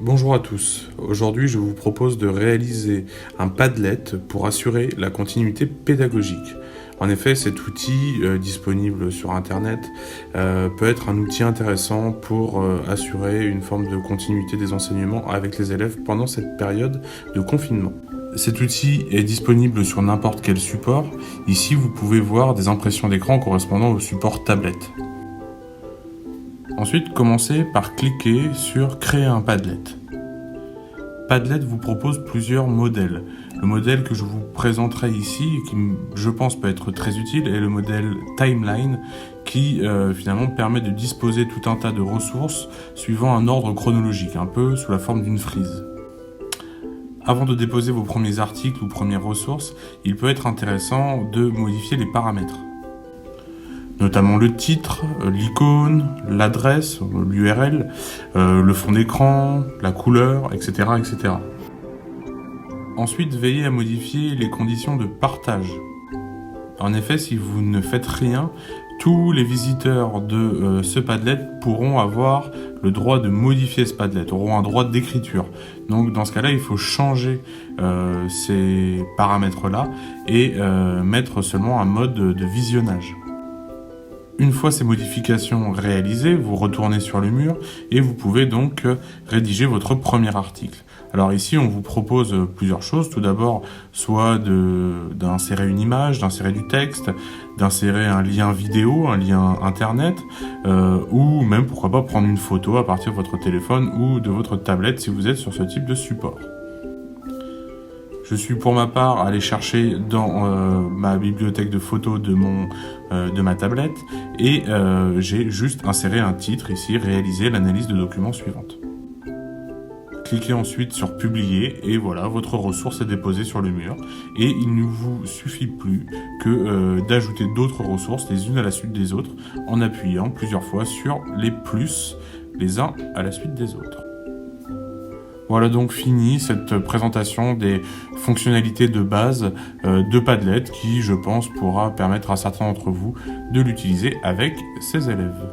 Bonjour à tous, aujourd'hui je vous propose de réaliser un Padlet pour assurer la continuité pédagogique. En effet, cet outil disponible sur internet peut être un outil intéressant pour assurer une forme de continuité des enseignements avec les élèves pendant cette période de confinement. Cet outil est disponible sur n'importe quel support. Ici, vous pouvez voir des impressions d'écran correspondant au support tablette. Ensuite, commencez par cliquer sur « Créer un Padlet ». Padlet vous propose plusieurs modèles. Le modèle que je vous présenterai ici, et qui je pense peut être très utile, est le modèle Timeline, qui finalement permet de disposer tout un tas de ressources suivant un ordre chronologique, un peu sous la forme d'une frise. Avant de déposer vos premiers articles ou premières ressources, il peut être intéressant de modifier les paramètres, notamment le titre, l'icône, l'adresse, l'URL, le fond d'écran, la couleur, etc., etc. Ensuite, veillez à modifier les conditions de partage. En effet, si vous ne faites rien, tous les visiteurs de ce Padlet pourront avoir le droit de modifier ce Padlet, auront un droit d'écriture. Donc dans ce cas-là, il faut changer ces paramètres-là et mettre seulement un mode de visionnage. Une fois ces modifications réalisées, vous retournez sur le mur et vous pouvez donc rédiger votre premier article. Alors ici, on vous propose plusieurs choses. Tout d'abord, soit d'insérer une image, d'insérer du texte, d'insérer un lien vidéo, un lien internet, ou même, pourquoi pas, prendre une photo à partir de votre téléphone ou de votre tablette si vous êtes sur ce type de support. Je suis pour ma part allé chercher dans ma bibliothèque de photos de ma tablette et j'ai juste inséré un titre ici, réaliser l'analyse de documents suivante. Cliquez ensuite sur publier et voilà, votre ressource est déposée sur le mur et il ne vous suffit plus que d'ajouter d'autres ressources les unes à la suite des autres en appuyant plusieurs fois sur les plus les uns à la suite des autres. Voilà donc fini cette présentation des fonctionnalités de base de Padlet qui, je pense, pourra permettre à certains d'entre vous de l'utiliser avec ses élèves.